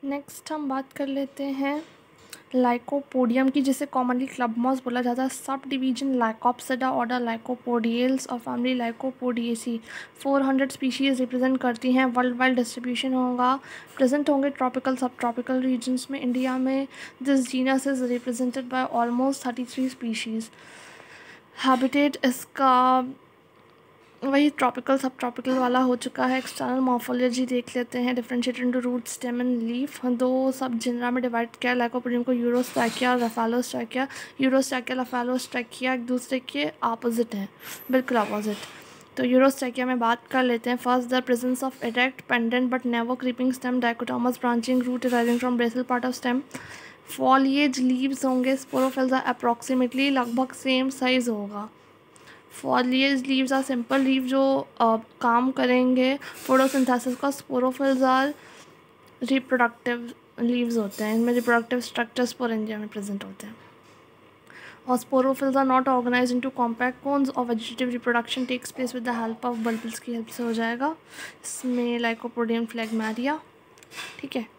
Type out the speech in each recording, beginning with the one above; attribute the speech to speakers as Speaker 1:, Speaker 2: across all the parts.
Speaker 1: Next हम बात कर लेते हैं लाइकोपोडियम की, जिसे कॉमनली क्लब मॉस बोला जाता है। सब डिवीजन लाइकोप्सिडा, ऑर्डर लाइकोपोडियल्स और फैमिली लाइकोपोडिएसी 400 स्पीशीज़ रिप्रेजेंट करती हैं। वर्ल्ड वाइड डिस्ट्रीब्यूशन होगा, प्रेजेंट होंगे ट्रॉपिकल सब ट्रॉपिकल रीजन्स में। इंडिया में this genus is represented by almost 33 species. Habitat इसका वही ट्रॉपिकल सब ट्रॉपिकल वाला हो चुका है। एक्सटर्नल मॉर्फोलॉजी देख लेते हैं। Differentiated into root, stem and leaf. दो सब जिनरा में डिवाइड किया लाइकोपोडियम को, यूरोस्टैकिया और रफालोस्टैकिया। यूरोस्टैकिया रफालोस्टैकिया एक दूसरे के अपोजिट हैं, बिल्कुल अपोजिट। तो यूरोस्टैकिया में बात कर लेते हैं। First, the presence of erect pendent but never creeping stem, dichotomous branching root arising from basal part of stem. Foliage leaves होंगे, स्पोरोफिल्स अप्रॉक्सीमेटली लगभग सेम साइज होगा। Foliage leaves are simple leave जो काम करेंगे फोटोसिंथेसिस का। Sporophylls are reproductive leaves होते हैं, इनमें रिप्रोडक्टिव स्ट्रक्चर स्पोरेंजिया में प्रेजेंट होते हैं। और sporophylls are not organise into compact cones और vegetative reproduction takes place with the help of bulbils की हेल्प से हो जाएगा। इसमें लाइकोपोडियम फ्लेगमेरिया, ठीक है।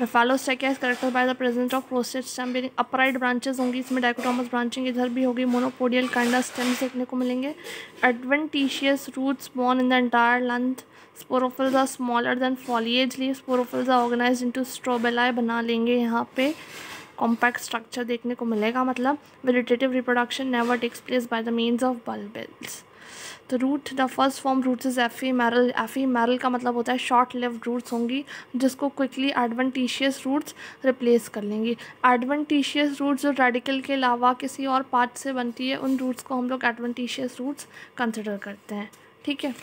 Speaker 1: Rhopalostachya is characterised by the presence of prostrate stem bearing upright branches होंगी। इसमें डाइकोटोमस ब्रांचिंग इधर भी होगी। मोनोपोडियल काइंड ऑफ स्टेम्स देखने को मिलेंगे। Adventitious roots borne in the entire length. Sporophylls are smaller than foliage leaf. Sporophylls are organised into strobili बना लेंगे। यहाँ पे कॉम्पैक्ट स्ट्रक्चर देखने को मिलेगा, मतलब vegetative reproduction never takes place by the means of bulbils. तो root, the first form roots is ephemeral. Ephemeral का मतलब होता है शॉर्ट लिव्ड रूट्स होंगी, जिसको क्विकली एडवेंटिशियस रूट्स रिप्लेस कर लेंगी। एडवेंटिशियस रूट्स जो रेडिकल के अलावा किसी और पार्ट से बनती है, उन रूट्स को हम लोग एडवेंटिशियस रूट्स कंसिडर करते हैं, ठीक है।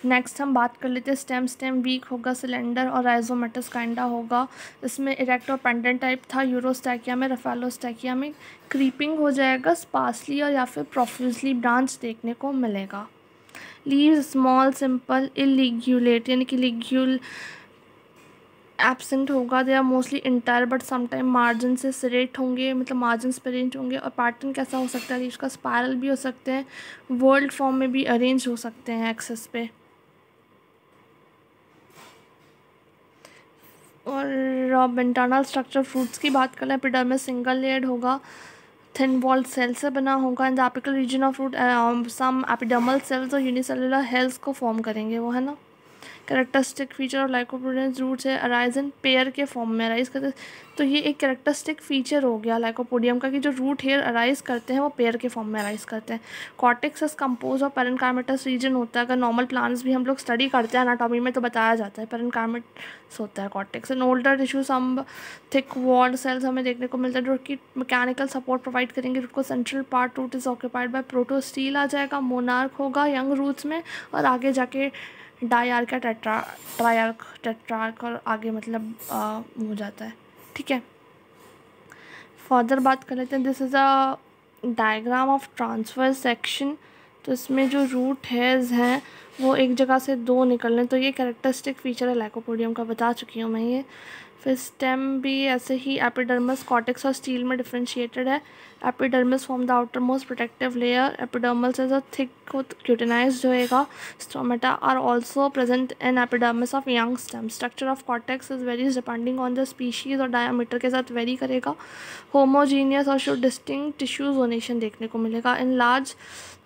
Speaker 1: नेक्स्ट हम बात कर लेते हैं स्टेम। स्टेम वीक होगा, सिलेंडर और राइजोमेटस काइंडा होगा। इसमें इरेक्ट और पेंडेंट टाइप था यूरोस्टैकिया में। रफालोस्टैकिया में क्रीपिंग हो जाएगा, स्पार्सली और या फिर प्रोफ्यूजली ब्रांच देखने को मिलेगा। लीव्स स्मॉल सिंपल इलिग्यूलेट, यानी कि लिग्यूल एब्सेंट होगा। They are mostly entire but sometime margin से सिरेट होंगे, मतलब मार्जिन पे अरेंज होंगे। और पैटर्न कैसा हो सकता है लीव्स का? स्पायरल भी हो सकते हैं, वर्ल्ड फॉर्म में भी अरेंज हो सकते हैं एक्सेस पे। और इंटरनल स्ट्रक्चर फ्रूट्स की बात करें, एपिडर्मिस सिंगल लेयर्ड होगा, थिन वॉल्ड सेल से बना होगा। In the apical region of fruit some epidermal cells और यूनिसेलुलर हेल्स को फॉर्म करेंगे वो, है ना। Characteristic feature of Lycopodium roots है अराइज इन पेयर के फॉर्म में अराइज करते हैं। तो ये एक कैरेक्टरिस्टिक फीचर हो गया लाइकोपोडियम का कि जो रूट हेयर अराइज करते हैं वो पेयर के फॉर्म में अराइज करते हैं। Cortex is compose of parenchymatous region होता है। अगर नॉर्मल प्लांट्स भी हम लोग स्टडी करते हैं एनाटॉमी में तो बताया जाता है पेरेन्काइमेटस होता है cortex. In older tissue some thick walled cells हमें देखने को मिलता है जो कि मैकेनिकल सपोर्ट प्रोवाइड करेंगे। रूट को central part root is occupied by protostele आ जाएगा। मोनार्क होगा यंग रूट्स में, और आगे जाके डायआर्क या ट्रायआर्क, टेट्रार्क और आगे मतलब हो जाता है, ठीक है। फर्दर बात कर लेते हैं। This is a diagram of transfer section. तो इसमें जो रूट हेयर्स हैं वो एक जगह से दो निकलने, तो ये कैरेक्टरिस्टिक फीचर है लाइकोपोडियम का, बता चुकी हूँ मैं ये। फिर स्टेम भी ऐसे ही एपिडर्मिस, कॉर्टेक्स और स्टील में डिफरेंशिएटेड है। Epidermis form the outer most protective layer. Epidermal से जो थिक क्यूटिनाइज्ड होएगा। Stomata are also present in epidermis of young stem. Structure of cortex is varies depending on the species और diameter के साथ very करेगा। Homogeneous और show distinct tissue zonation देखने को मिलेगा। In large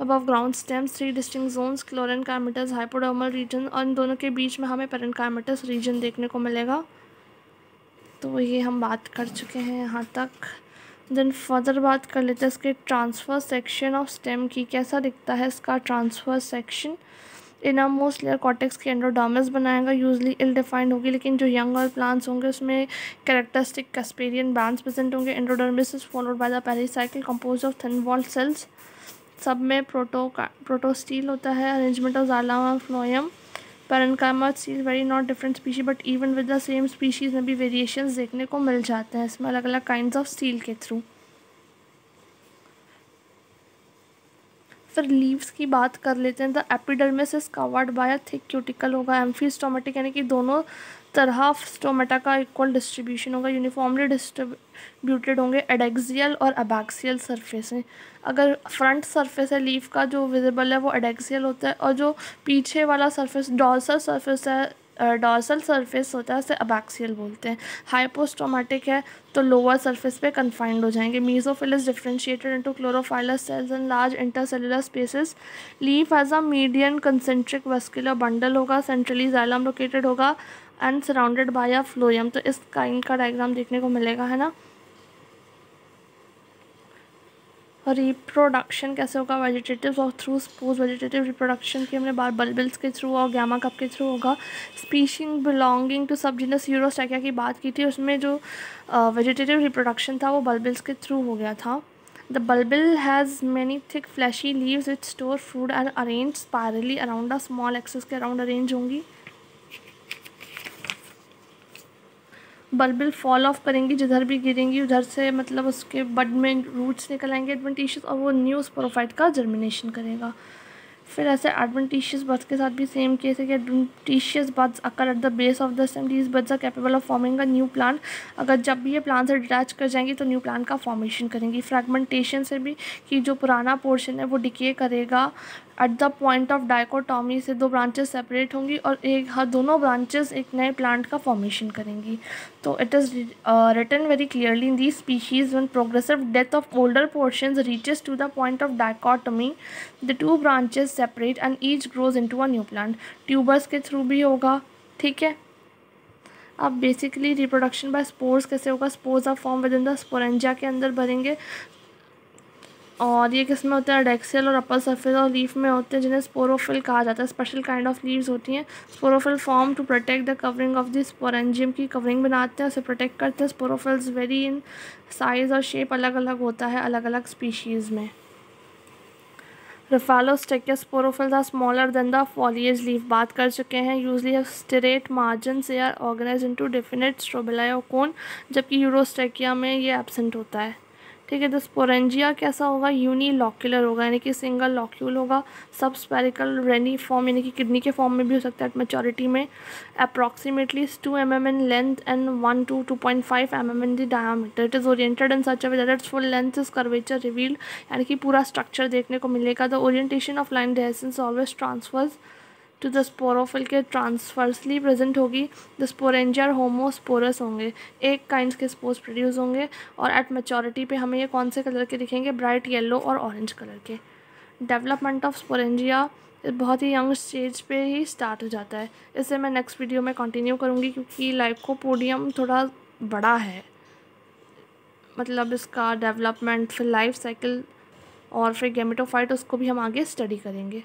Speaker 1: above ground stems 3 distinct zones, chlorenchymatous, hypodermal region, और इन दोनों के बीच में हमें पेरेन्काइमेटस रीजन देखने को मिलेगा। तो ये हम बात कर चुके हैं यहाँ तक। देन फर्दर बात कर लेते हैं इसके ट्रांसफ़र सेक्शन ऑफ स्टेम की। कैसा दिखता है इसका transverse section? Inner most layer cortex की एंडोडर्मिस बनाएगा, यूजली इल डिफाइंड होगी, लेकिन जो यंग और प्लांट्स होंगे उसमें कैरेक्टरिस्टिक कैस्पेरियन बैंड्स प्रेजेंट होंगे। Endodermis is followed by the pericycle compose of thin walled cells. सब में प्रोटोस्टील होता है। अरेंजमेंट ऑफ जाइलम और phloem. Parenchyma stele very not different species but even with the same species में भी variations देखने को मिल जाते हैं इसमें अलग अलग काइंड्स ऑफ स्टील के थ्रू। फिर लीव्स की बात कर लेते हैं। The epidermis is covered by a thick cuticle होगा। एम्फीस्टोमेटिक यानी कि दोनों तरह स्टोमेटा का इक्वल डिस्ट्रीब्यूशन होगा। यूनिफॉर्मली डिस्ट्रीब्यूटेड होंगे एडेक्सियल और अबैक्सियल सरफेस में। अगर फ्रंट सरफेस है लीफ का जो विजिबल है वो एडेक्सियल होता है, और जो पीछे वाला सरफेस डॉर्सल सरफेस है डॉर्सल सरफेस होता है उसे अबैक्सियल बोलते हैं। हाइपोस्टोमेटिक है तो लोअर सरफेस पे कन्फाइंड हो जाएंगे। Mesophyll is differentiated into chlorophyllous cells and large intercellular spaces. Leaf has a median concentric vascular bundle होगा, सेंट्रली जाइलम लोकेटेड होगा and surrounded by a phloem. तो इस काइंड का डायग्राम देखने को मिलेगा, है ना। रिप्रोडक्शन कैसे होगा वेजिटेटिव और थ्रू स्पोर्स। वेजिटेटिव रिप्रोडक्शन की हमने बात बल्बिल्स के थ्रू और गैमा कप के थ्रू होगा। स्पीशीज बिलोंगिंग टू सबजीनस यूरोस्टैकिया की बात की थी, उसमें जो वेजिटेटिव रिप्रोडक्शन था वो बल्बिल्स के थ्रू हो गया था। The bulbil has many thick fleshy leaves which store food and arrange spirally around a small axis के अराउंड अरेंज होंगी। बल्बिल फॉल ऑफ करेंगी, जिधर भी गिरेंगी उधर से मतलब उसके बड में रूट्स निकल आएंगे एडवेंटिशियस, और वो न्यू स्पोरोफाइट का जर्मिनेशन करेगा। फिर ऐसे एडवेंटिशियस बड्स के साथ भी सेम केस है कि adventitious buds occur at the base of the stem. These buds are capable of forming a new plant. अगर जब भी ये प्लांट से डिटैच कर जाएंगी तो न्यू प्लांट का फॉर्मेशन करेंगी। फ्रैगमेंटेशन से भी कि जो पुराना पोर्शन है वो डिके करेगा। At the point of dichotomy से दो ब्रांचेस सेपरेट होंगी और दोनों ब्रांचेस एक नए प्लांट का फॉर्मेशन करेंगी। तो it is written very clearly in these species when progressive death of older portions reaches to the point of dichotomy, the two branches separate and each grows into a new plant. Tubers के through भी होगा, ठीक है। अब basically reproduction by spores कैसे होगा। Spores are form within the sporangia के अंदर भरेंगे, और ये किस में होते हैं डेक्सियल और अपर सरफेस और लीफ में होते हैं, जिन्हें स्पोरोफिल कहा जाता है। स्पेशल काइंड ऑफ लीव्स होती हैं। Sporophyll form to protect the covering of the sporangium की कवरिंग बनाते हैं, उसे प्रोटेक्ट करते हैं। स्पोरोफिल्स वेरी इन साइज और शेप अलग अलग होता है अलग अलग स्पीशीज़ में। Rafalostachya sporophylls are smaller than the foliage leaf, बात कर चुके हैं। Usually have sterate margins, they are organized into definite strobili और cone, जबकि यूरोस्टेकिया में ये एब्सेंट होता है, ठीक है। तो स्पोरेंजिया कैसा होगा, यूनिलॉक्यूलर होगा यानी कि सिंगल लॉक्यूल होगा। सब स्पेरिकल रेनी फॉर्म यानी कि किडनी के फॉर्म में भी हो सकता है एट मैच्योरिटी में। Approximately 2 mm in length and 1 to 2.5 mm in the diameter. It is oriented in such a way that its full length is curvature revealed, यानी कि पूरा स्ट्रक्चर देखने को मिलेगा। The orientation of line descends always transverse to the sporophyll के transversely present होगी। The sporangia homosporous होंगे, एक काइंड के स्पोर्स प्रोड्यूस होंगे, और एट मैच्योरिटी पे हमें ये कौन से कलर के दिखेंगे, ब्राइट येलो और ऑरेंज कलर के। डेवलपमेंट ऑफ स्पोरेंजिया बहुत ही यंग स्टेज पे ही स्टार्ट हो जाता है। इसे मैं नेक्स्ट वीडियो में कंटिन्यू करूँगी क्योंकि लाइकोपोडियम थोड़ा बड़ा है, मतलब इसका डेवलपमेंट, फिर लाइफ साइकिल और फिर गैमेटोफाइट, उसको भी हम आगे स्टडी करेंगे।